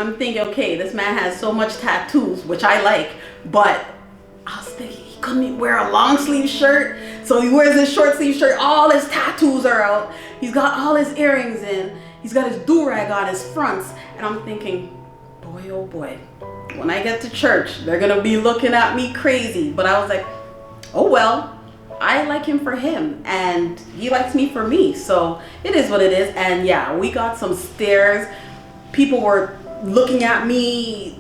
I'm thinking, okay, this man has so much tattoos, which I like, but I was thinking he couldn't wear a long sleeve shirt. So he wears this short sleeve shirt, all his tattoos are out. He's got all his earrings in. He's got his do-rag on his fronts. And I'm thinking, boy, oh boy, when I get to church, they're gonna be looking at me crazy. But I was like, oh well, I like him for him and he likes me for me. So it is what it is. And yeah, we got some stares. People were looking at me,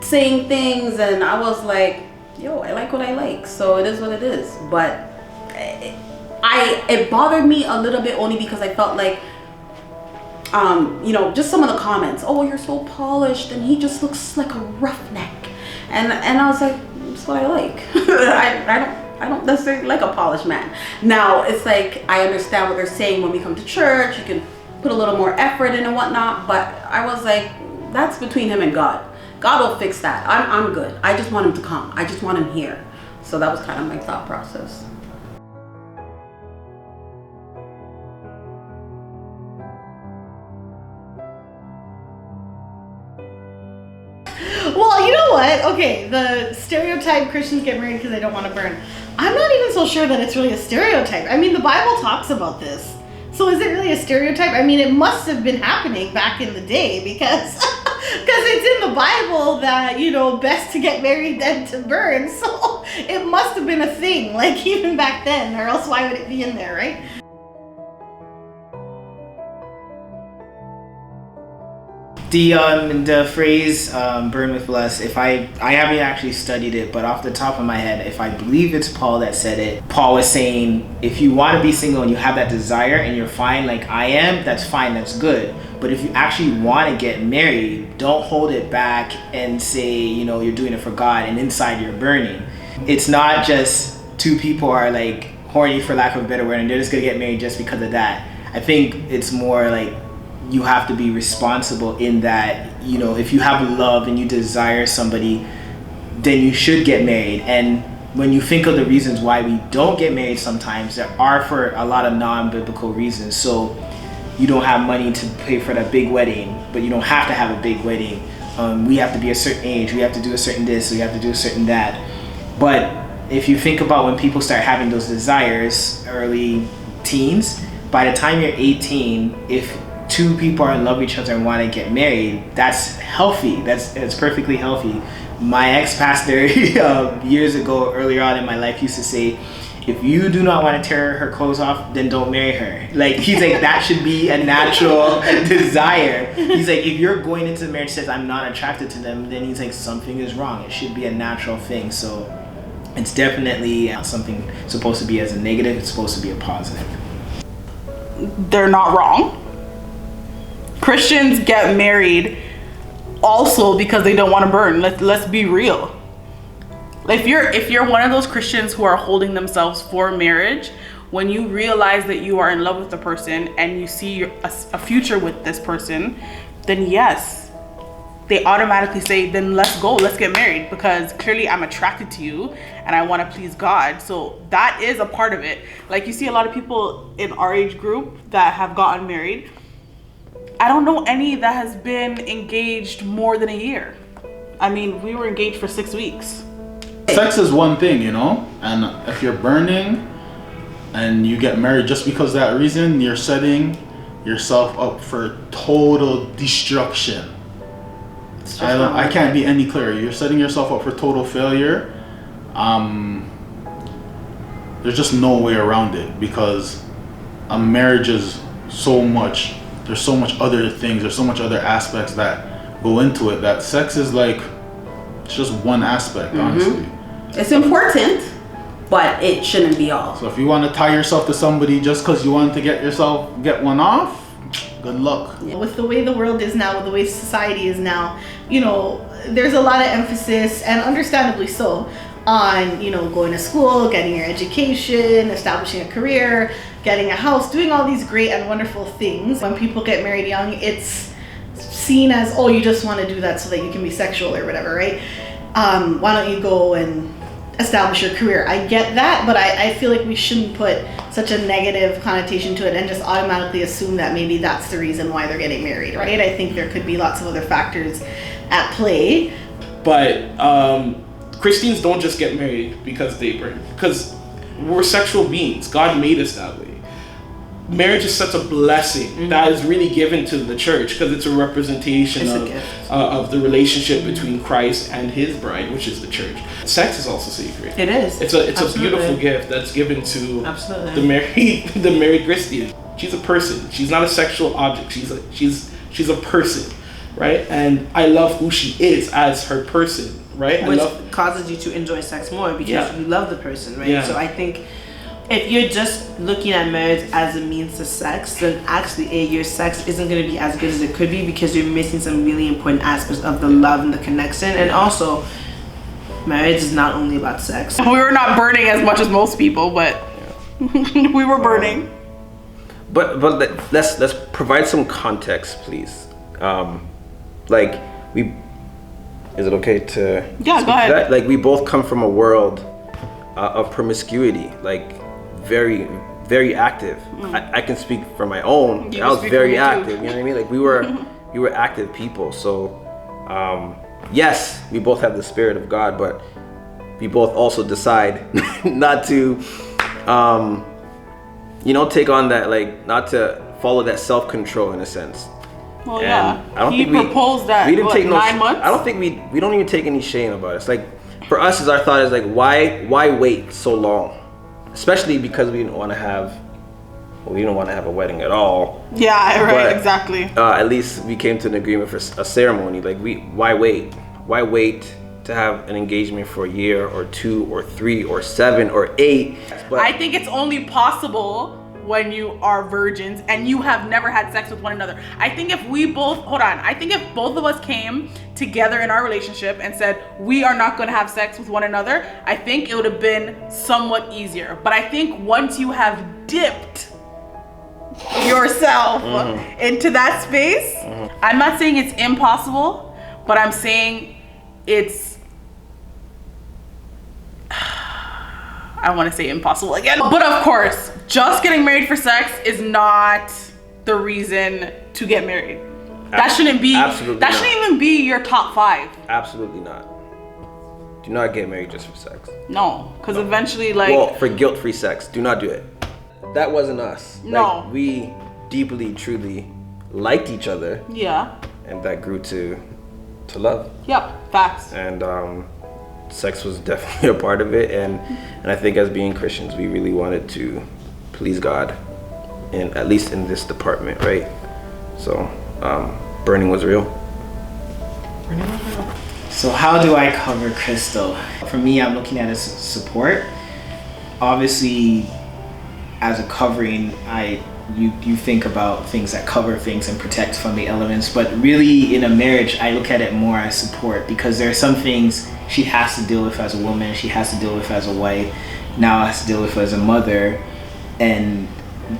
saying things, and I was like, yo, I like what I like. So it is what it is. But it bothered me a little bit only because I felt like, you know, just some of the comments. Oh, you're so polished, and he just looks like a roughneck. And I was like, that's what I like. I don't necessarily like a polished man. Now, it's like, I understand what they're saying when we come to church. You can put a little more effort in and whatnot. But I was like, that's between him and God. God will fix that. I'm good. I just want him to come. I just want him here. So that was kind of my thought process. Well, you know what? Okay, the stereotype Christians get married because they don't want to burn. I'm not even so sure that it's really a stereotype. I mean, the Bible talks about this. So is it really a stereotype? I mean, it must have been happening back in the day because it's in the Bible that, you know, best to get married than to burn. So it must have been a thing, like even back then, or else why would it be in there, right? The phrase burn with lust, if I haven't actually studied it, but off the top of my head, if I believe it's Paul that said it, Paul was saying, if you want to be single and you have that desire and you're fine like I am, that's fine, that's good. But if you actually want to get married, don't hold it back and say, you know, you're doing it for God and inside you're burning. It's not just two people are like horny, for lack of a better word, and they're just gonna get married just because of that. I think it's more like you have to be responsible in that, you know, if you have love and you desire somebody, then you should get married. And when you think of the reasons why we don't get married sometimes, there are for a lot of non-biblical reasons. So you don't have money to pay for that big wedding, but you don't have to have a big wedding. We have to be a certain age, we have to do a certain this, we have to do a certain that. But if you think about when people start having those desires, early teens, by the time you're 18, if two people are in love with each other and want to get married, that's healthy. That's perfectly healthy. My ex-pastor years ago, earlier on in my life, used to say, if you do not want to tear her clothes off, then don't marry her. Like, he's like, that should be a natural desire. He's like, if you're going into marriage says I'm not attracted to them, then he's like, something is wrong. It should be a natural thing. So it's definitely something supposed to be as a negative. It's supposed to be a positive. They're not wrong. Christians get married also because they don't want to burn. Let's be real. If you're one of those Christians who are holding themselves for marriage, when you realize that you are in love with the person and you see a future with this person, then yes, they automatically say, then let's go, let's get married, because clearly I'm attracted to you and I want to please God. So that is a part of it. Like, you see a lot of people in our age group that have gotten married. I don't know any that has been engaged more than a year. I mean, we were engaged for 6 weeks. Sex is one thing, you know, and if you're burning and you get married just because of that reason, you're setting yourself up for total destruction. I can't be any clearer. You're setting yourself up for total failure. There's just no way around it, because a marriage is so much. There's so much other things. There's so much other aspects that go into it. That sex is like, it's just one aspect, honestly. It's important, but it shouldn't be all. So if you want to tie yourself to somebody just because you want to get one off, good luck. With the way the world is now, with the way society is now, you know, there's a lot of emphasis, and understandably so, on, you know, going to school, getting your education, establishing a career, getting a house, doing all these great and wonderful things. When people get married young, it's seen as, oh, you just want to do that so that you can be sexual or whatever, right? Why don't you go and establish your career? I get that, but I feel like we shouldn't put such a negative connotation to it and just automatically assume that maybe that's the reason why they're getting married, right? I think there could be lots of other factors at play. But Christians don't just get married because they burn, because we're sexual beings. God made us that way. Marriage is such a blessing that is really given to the church because it's a representation of the relationship between Christ and his bride, which is the church. Sex is also sacred. It is. It's a beautiful gift that's given to the married Christian. She's a person. She's not a sexual object. She's a person, right? And I love who she is as her person, right? Which causes you to enjoy sex more because you love the person, right? So I think if you're just looking at marriage as a means to sex, then actually your sex isn't going to be as good as it could be because you're missing some really important aspects of the love and the connection. And also, marriage is not only about sex. We were not burning as much as most people, but we were burning. But let's provide some context, please. Like is it okay to? Yeah, go ahead. That? Like we both come from a world of promiscuity, like very, very active. I can speak for my own. I was very active. You know what I mean? Like we were active people. So yes, we both have the Spirit of God, but we both also decide not to, take on that, like not to follow that self-control in a sense. Well, and yeah. I don't he think proposed that. We didn't take 9 months. I don't think we don't even take any shame about it. It's like for us, our thought is like, why wait so long? Especially because we didn't want to have a wedding at all. Yeah, right, but, exactly. At least we came to an agreement for a ceremony. Like why wait? Why wait to have an engagement for a year or 2 or 3 or 7 or 8? But I think it's only possible when you are virgins and you have never had sex with one another. I think if both of us came together in our relationship and said we are not going to have sex with one another, I think it would have been somewhat easier. But I think once you have dipped yourself into that space, I'm not saying it's impossible, but I'm saying it's I want to say impossible again. But of course, just getting married for sex is not the reason to get married. That shouldn't be. Absolutely that not. shouldn't even be your top 5. Absolutely not. Do not get married just for sex. No, because eventually, like. Well, for guilt-free sex, do not do it. That wasn't us. No. Like, we deeply, truly liked each other. Yeah. And that grew to love. Yep. Facts. And sex was definitely a part of it, and I think as being Christians, we really wanted to please God, at least in this department, right? So burning was real. So how do I cover Crystal? For me, I'm looking at it as support. Obviously, as a covering, you think about things that cover things and protect from the elements, but really in a marriage, I look at it more as support because there are some things she has to deal with as a woman, she has to deal with as a wife, now has to deal with as a mother, and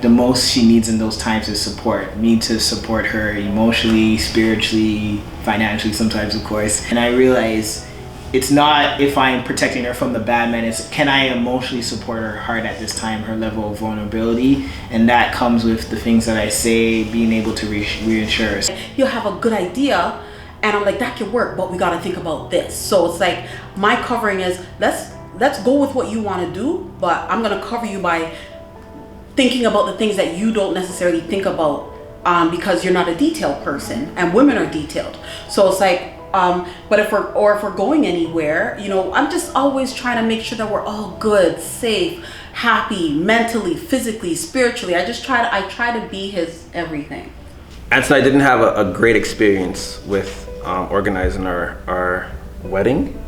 the most she needs in those times is support. Me to support her emotionally, spiritually, financially sometimes, of course. And I realize it's not if I'm protecting her from the bad man, it's can I emotionally support her heart at this time, her level of vulnerability, and that comes with the things that I say, being able to reassure her. You'll have a good idea, and I'm like, that can work, but we got to think about this. So it's like my covering is let's go with what you want to do, but I'm gonna cover you by thinking about the things that you don't necessarily think about because you're not a detailed person, and women are detailed. So it's like, but if we're going anywhere, I'm just always trying to make sure that we're all good, safe, happy, mentally, physically, spiritually. I try to be his everything. And so I didn't have a great experience with organizing our wedding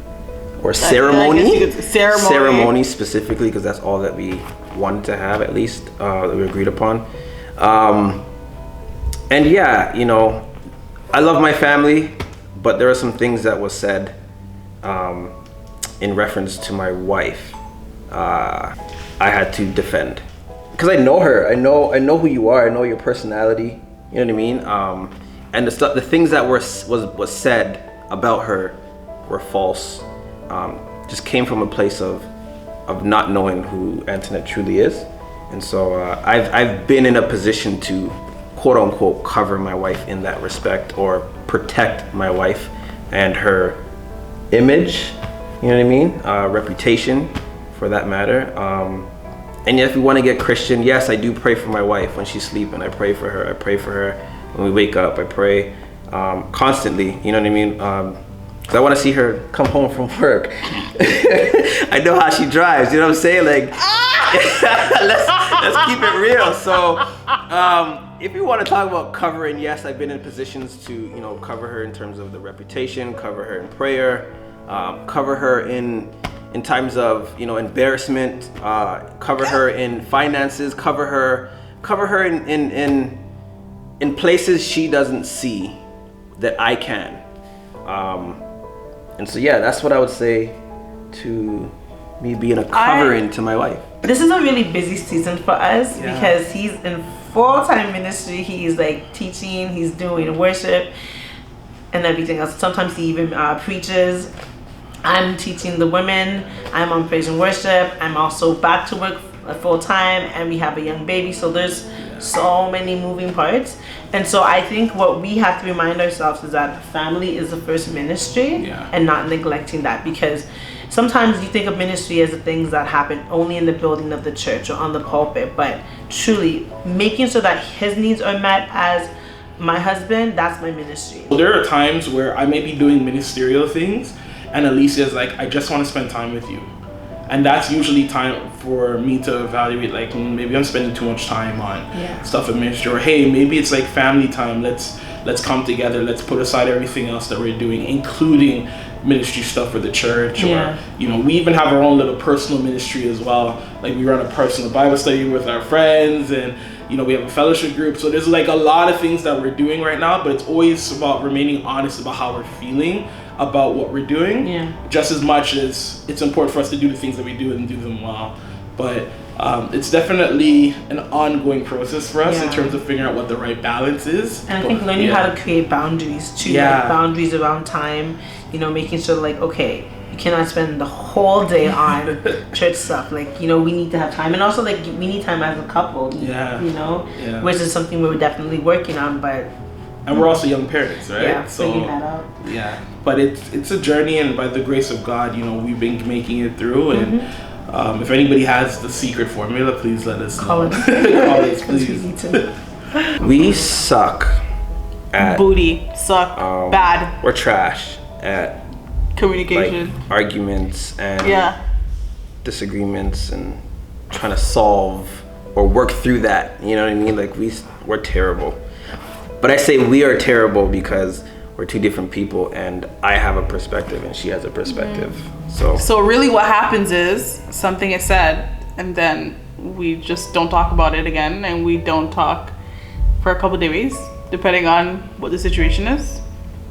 or ceremony. Ceremony specifically, because that's all that we wanted to have, at least that we agreed upon. And yeah, I love my family, but there are some things that was said in reference to my wife. I had to defend because I know her. I know who you are. I know your personality. You know what I mean? And the things that was said about her were false. Just came from a place of not knowing who Antoinette truly is, And so I've been in a position to quote unquote cover my wife in that respect, or protect my wife and her image, you know what I mean? Reputation, for that matter. And if we want to get Christian, yes, I do pray for my wife when she's sleeping. I pray for her. I pray for her when we wake up. I pray constantly, you know what I mean? Because I want to see her come home from work. I know how she drives, you know what I'm saying? Like, let's keep it real. So if you want to talk about covering, yes, I've been in positions to, you know, cover her in terms of the reputation, cover her in prayer, cover her in times of, you know, embarrassment, cover her in finances, cover her in places she doesn't see that I can. And so yeah, that's what I would say to me being a covering to my wife. This is a really busy season for us because he's in full-time ministry. He's like teaching, he's doing worship and everything else. Sometimes he even preaches. I'm teaching the women. I'm on praise and worship. I'm also back to work full-time, and we have a young baby. So there's so many moving parts. And so I think what we have to remind ourselves is that family is the first ministry and not neglecting that, because sometimes you think of ministry as the things that happen only in the building of the church or on the pulpit, but truly making sure that his needs are met as my husband, that's my ministry. There are times where I may be doing ministerial things and Alicia is like, I just want to spend time with you. And that's usually time for me to evaluate, like, maybe I'm spending too much time on stuff in ministry, or hey, maybe it's like family time. Let's come together. Let's put aside everything else that we're doing, including ministry stuff for the church. Or, you know, we even have our own little personal ministry as well. Like, we run a personal Bible study with our friends, and you know, we have a fellowship group. So there's like a lot of things that we're doing right now, but it's always about remaining honest about how we're feeling about what we're doing, just as much as it's important for us to do the things that we do and do them well. But it's definitely an ongoing process for us in terms of figuring out what the right balance is. And I think learning how to create boundaries too, like boundaries around time, you know, making sure like, okay, you cannot spend the whole day on church stuff. Like, you know, we need to have time, and also like we need time as a couple, you know, which is something we're definitely working on. But and we're also young parents, right? Yeah, so figuring that out. Yeah, but it's a journey, and by the grace of God, you know, we've been making it through. And if anybody has the secret formula, please let us know. Call us, please. We need to. We suck at bad. We're trash at communication, like, arguments and disagreements, and trying to solve or work through that. You know what I mean? Like, we're terrible. But I say we are terrible because we're two different people, and I have a perspective and she has a perspective. So really what happens is something is said, and then we just don't talk about it again, and we don't talk for a couple of days, depending on what the situation is.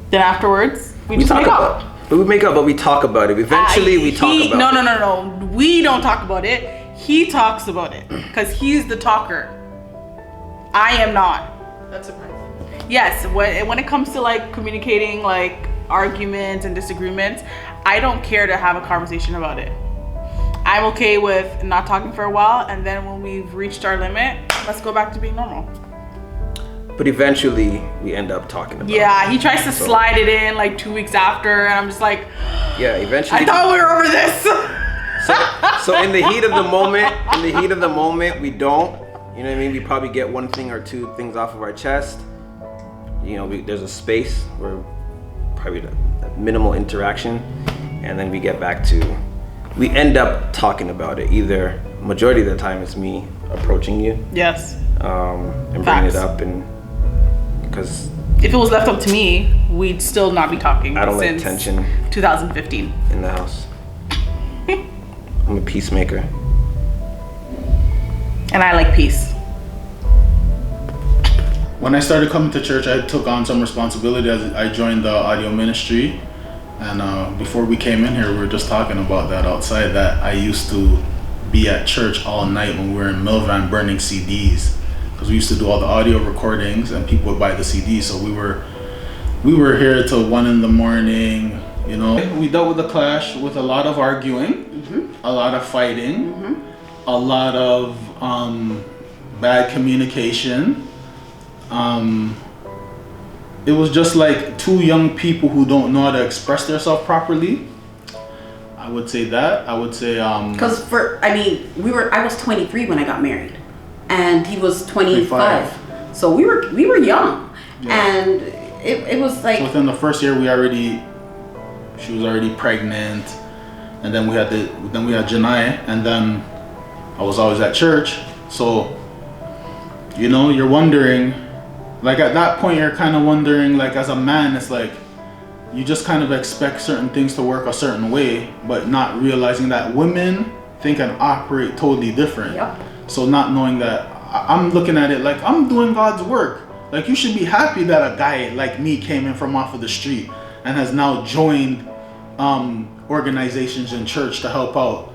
Then afterwards, we just make up. But we make up, but we talk about it. Eventually, we talk about it. No. We don't talk about it. He talks about it because he's the talker. I am not. That's surprising. Yes, when it comes to like communicating like arguments and disagreements, I don't care to have a conversation about it. I'm okay with not talking for a while, and then when we've reached our limit, let's go back to being normal. But eventually, we end up talking about it. Yeah, he tries to slide it in like 2 weeks after, and I'm just like, eventually. I thought we were over this. So in the heat of the moment, we don't. You know what I mean? We probably get one thing or two things off of our chest. You know, there's a space where probably the minimal interaction, and then we get back to. We end up talking about it. Either majority of the time it's me approaching you. Yes. And bringing it up, and because if it was left up to me, we'd still not be talking. I don't like tension. 2015 in the house. I'm a peacemaker, and I like peace. When I started coming to church, I took on some responsibility as I joined the audio ministry. And before we came in here, we were just talking about that outside, that I used to be at church all night when we were in Milvan burning CDs. Because we used to do all the audio recordings and people would buy the CDs. So we were here till 1 a.m, you know. We dealt with the clash with a lot of arguing, a lot of fighting. a lot of bad communication. It was just like two young people who don't know how to express themselves properly. I would say that. I would say because I was 23 when I got married, and he was 25. So we were young, and it was like, so within the first year she was already pregnant, and then we had Janai, and then I was always at church. So you're wondering, like at that point you're kind of wondering, like as a man, it's like you just kind of expect certain things to work a certain way, but not realizing that women think and operate totally different. Yep. So not knowing that, I'm looking at it like I'm doing God's work. Like you should be happy that a guy like me came in from off of the street and has now joined organizations in church to help out.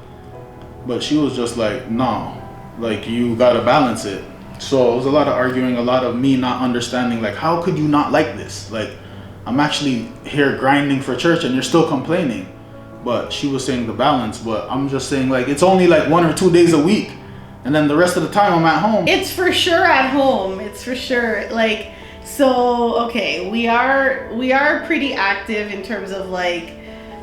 But she was just like, no, like you gotta balance it. So it was a lot of arguing, a lot of me not understanding, like how could you not like this? Like I'm actually here grinding for church and you're still complaining. But she was saying the balance, but I'm just saying like it's only like 1 or 2 days a week, and then the rest of the time I'm at home. It's for sure at home. It's for sure. Like, so, okay, we are pretty active in terms of like,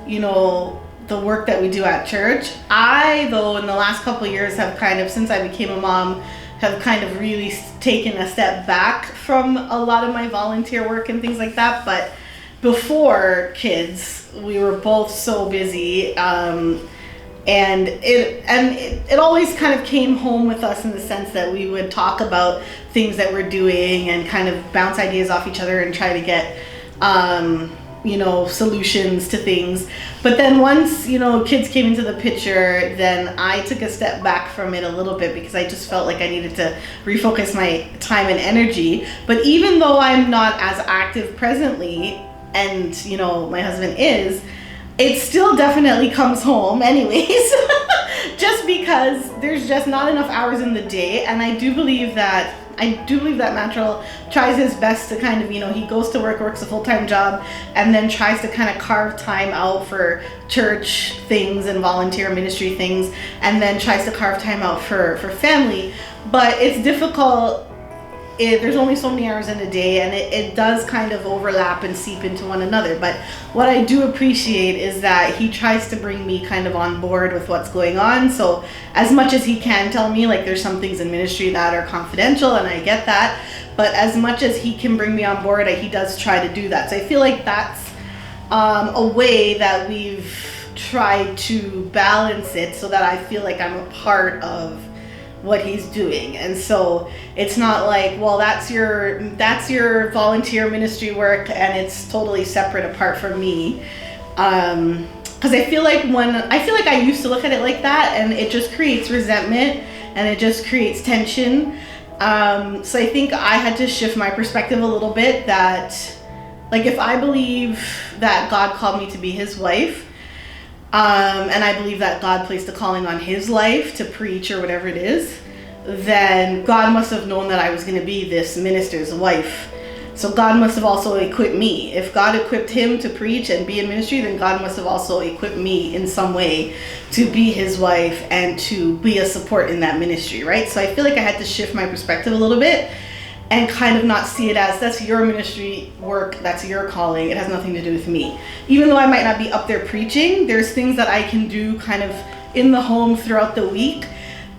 the work that we do at church. I, though, in the last couple of years have kind of, since I became a mom, have kind of really taken a step back from a lot of my volunteer work and things like that. But before kids, we were both so busy, and it always kind of came home with us in the sense that we would talk about things that we're doing and kind of bounce ideas off each other and try to get solutions to things. But then once kids came into the picture, then I took a step back from it a little bit because I just felt like I needed to refocus my time and energy. But even though I'm not as active presently, and my husband is, it still definitely comes home anyways. Just because there's just not enough hours in the day. And I do believe that Mattrill tries his best to kind of, he goes to work, works a full-time job, and then tries to kind of carve time out for church things and volunteer ministry things, and then tries to carve time out for family. But it's difficult. There's only so many hours in a day, and it does kind of overlap and seep into one another. But what I do appreciate is that he tries to bring me kind of on board with what's going on. So as much as he can tell me, like there's some things in ministry that are confidential, and I get that, but as much as he can bring me on board, he does try to do that. So I feel like that's a way that we've tried to balance it so that I feel like I'm a part of what he's doing. And so it's not like, well, that's your volunteer ministry work and it's totally separate apart from me, because I feel like I used to look at it like that, and it just creates resentment and it just creates tension. So I think I had to shift my perspective a little bit, that like if I believe that God called me to be his wife, and I believe that God placed a calling on his life to preach or whatever it is, then God must have known that I was going to be this minister's wife. So God must have also equipped me. If God equipped him to preach and be in ministry, then God must have also equipped me in some way to be his wife and to be a support in that ministry, right? So I feel like I had to shift my perspective a little bit and kind of not see it as that's your ministry work, that's your calling, it has nothing to do with me. Even though I might not be up there preaching, there's things that I can do kind of in the home throughout the week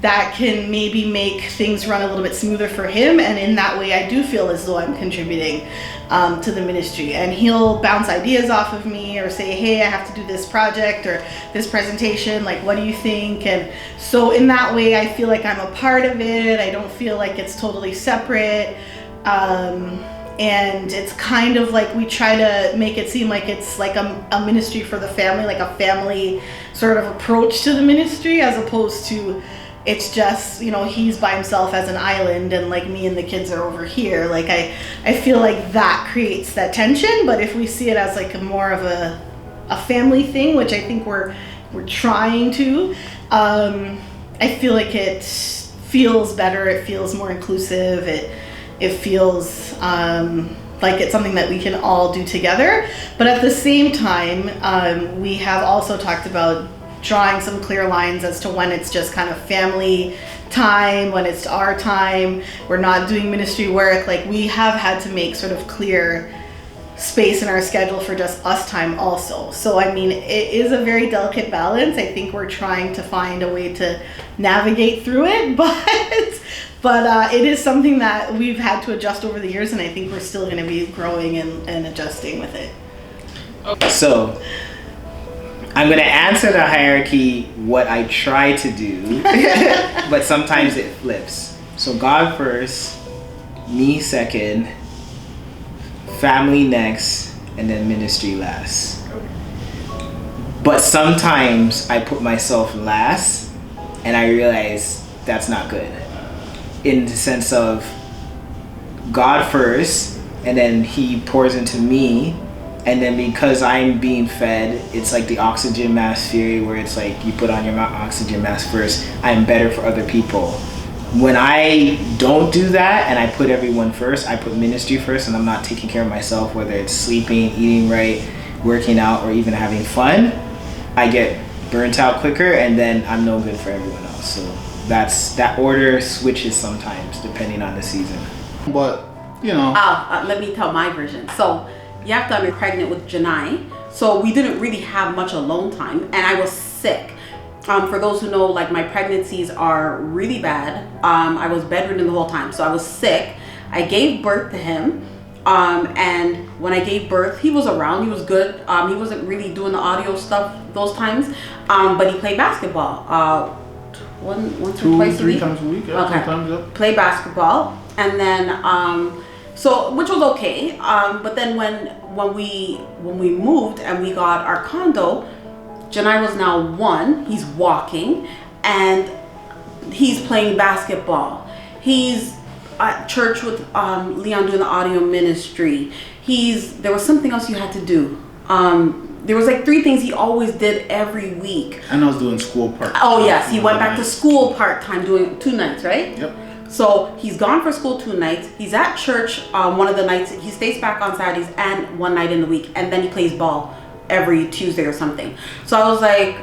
that can maybe make things run a little bit smoother for him, and in that way I do feel as though I'm contributing to the ministry. And he'll bounce ideas off of me or say, hey, I have to do this project or this presentation, like what do you think? And so in that way I feel like I'm a part of it. I don't feel like it's totally separate, and it's kind of like we try to make it seem like it's like a ministry for the family, like a family sort of approach to the ministry, as opposed to it's just, he's by himself as an island and like me and the kids are over here. Like I feel like that creates that tension. But if we see it as like a more of a family thing, which I think we're trying to, I feel like it feels better. It feels more inclusive. It feels like it's something that we can all do together. But at the same time, we have also talked about drawing some clear lines as to when it's just kind of family time, when it's our time, we're not doing ministry work. Like, we have had to make sort of clear space in our schedule for just us time also. So I mean, it is a very delicate balance. I think we're trying to find a way to navigate through it, but it is something that we've had to adjust over the years, and I think we're still going to be growing and adjusting with it. So I'm going to answer the hierarchy what I try to do, but sometimes it flips. So God first, me second, family next, and then ministry last. But sometimes I put myself last, and I realize that's not good. In the sense of God first, and then He pours into me, and then because I'm being fed, it's like the oxygen mask theory, where it's like you put on your oxygen mask first. I'm better for other people. When I don't do that and I put everyone first, I put ministry first, and I'm not taking care of myself, whether it's sleeping, eating right, working out, or even having fun, I get burnt out quicker, and then I'm no good for everyone else. So that order switches sometimes depending on the season. But, you know. Let me tell my version. So you have to be pregnant with Janai. So we didn't really have much alone time, and I was sick. For those who know, like, my pregnancies are really bad. I was bedridden the whole time, so I was sick. I gave birth to him, and when I gave birth, he was around. He was good. He wasn't really doing the audio stuff those times, but he played basketball once or twice a week. 2-3 times a week. Yeah, okay. Sometimes, yeah. Play basketball, and then so, which was okay. But then when we moved and we got our condo, Janai was now 1. He's walking, and he's playing basketball. He's at church with Leon doing the audio ministry. There was something else you had to do. There was like 3 things he always did every week. And I was doing school part. Oh yes, he went back to school part-time, doing 2 nights, right? Yep. So he's gone for school 2 nights. He's at church one of the nights. He stays back on Saturdays and 1 night in the week, and then he plays ball every Tuesday or something. So I was like,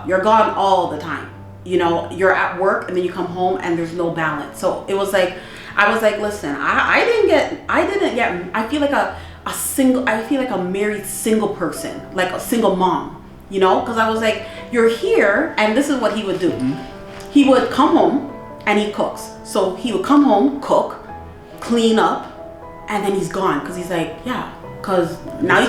you're gone all the time. You know, you're at work and then you come home and there's no balance. So it was like, I was like, listen, I feel like a married single person, like a single mom, you know? Because I was like, you're here, and this is what he would do. Mm-hmm. He would come home and he cooks. So he would come home, cook, clean up, and then he's gone. Because he's like, yeah, because now you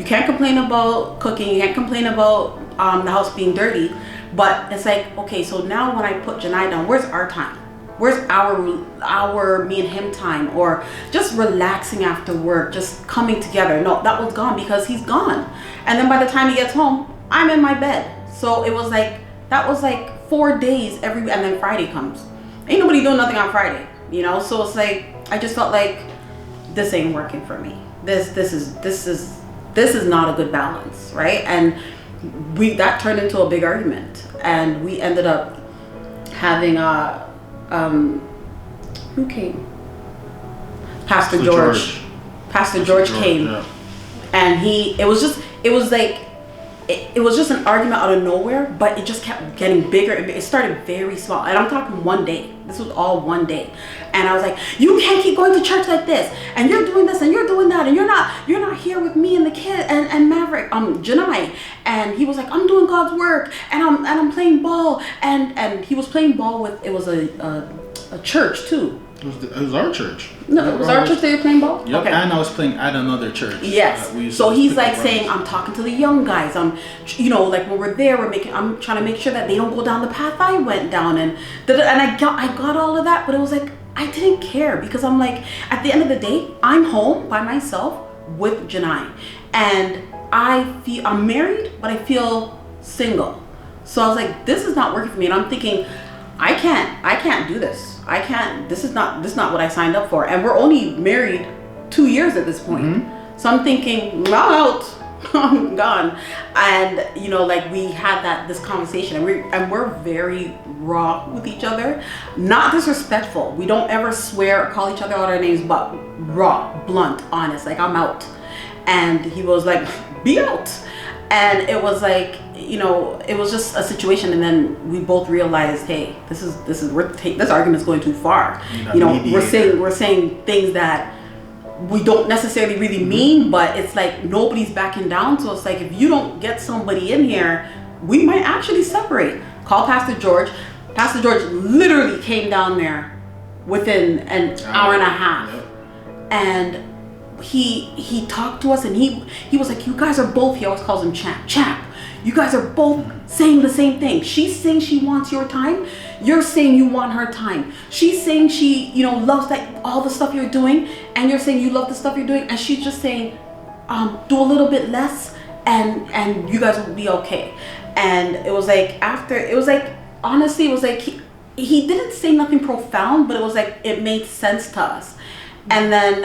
can't complain about cooking, you can't complain about the house being dirty. But it's like, okay, so now when I put Janai down, where's our time? Where's our me and him time, or just relaxing after work, just coming together? No, that was gone because he's gone. And then by the time he gets home, I'm in my bed. So it was like, that was like 4 days and then Friday comes. Ain't nobody doing nothing on Friday, you know? So it's like, I just felt like this ain't working for me. This is not a good balance, right? And that turned into a big argument, and we ended up having who came? Pastor George. Pastor George came, yeah. And it was just an argument out of nowhere, but it just kept getting bigger. It started very small, and I'm talking 1 day. This was all 1 day, and I was like, you can't keep going to church like this, and you're doing this and you're doing that, and you're not here with me and the kid and Maverick, Janai. And he was like, I'm doing God's work, and I'm playing ball, and he was playing ball with, it was a church too. It was our church. No, it was our church that you were playing ball? Yep, okay. And I was playing at another church. Yes. So he's like saying, I'm talking to the young guys. Like when we're there, I'm trying to make sure that they don't go down the path I went down. And I got all of that, but it was like, I didn't care, because I'm like, at the end of the day, I'm home by myself with Janai. And I'm married, but I feel single. So I was like, this is not working for me. And I'm thinking, I can't do this. This is not what I signed up for. And we're only married 2 years at this point. Mm-hmm. So I'm thinking, I'm out. I'm gone. And like we had this conversation, and we're very raw with each other. Not disrespectful. We don't ever swear or call each other out our names, but raw, blunt, honest. Like, I'm out. And he was like, be out. And it was like, you know, it was just a situation, and then we both realized, hey, this argument is going too far. You know, we're saying things that we don't necessarily really mean, but it's like nobody's backing down. So it's like, if you don't get somebody in here, we might actually separate. Call Pastor George. Pastor George literally came down there within an hour and a half. Yep. And he talked to us, and he was like, you guys are both, he always calls him Champ. You guys are both saying the same thing. She's saying she wants your time. You're saying you want her time. She's saying she, you know, loves that all the stuff you're doing, and you're saying you love the stuff you're doing, and she's just saying, do a little bit less, and you guys will be okay. And it was like, honestly, it was like he didn't say nothing profound, but it was like it made sense to us. And then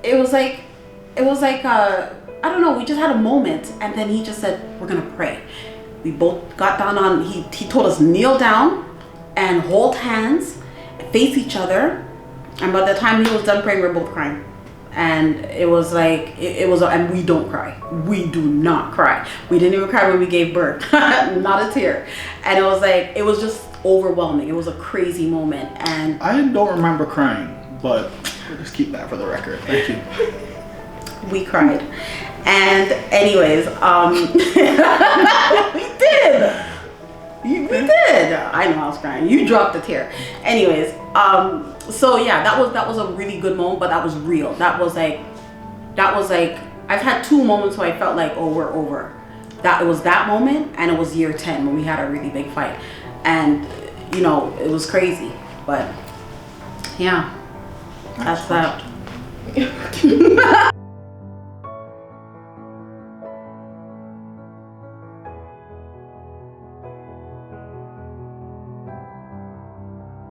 it was like I don't know, we just had a moment, and then he just said, we're gonna pray. We both got down on, he told us kneel down and hold hands, face each other, and by the time he was done praying, we were both crying. And it was like, and we don't cry. We do not cry. We didn't even cry when we gave birth. Not a tear. And it was like, it was just overwhelming. It was a crazy moment. And I don't remember crying, but we'll just keep that for the record. Thank you. We cried. And anyways, we did. We did. I know I was crying. You dropped a tear. Anyways, so yeah, that was a really good moment, but that was real. That was like I've had two moments where I felt like, oh, we're over. It was that moment, and it was year 10 when we had a really big fight. And you know, it was crazy. But yeah. That's that.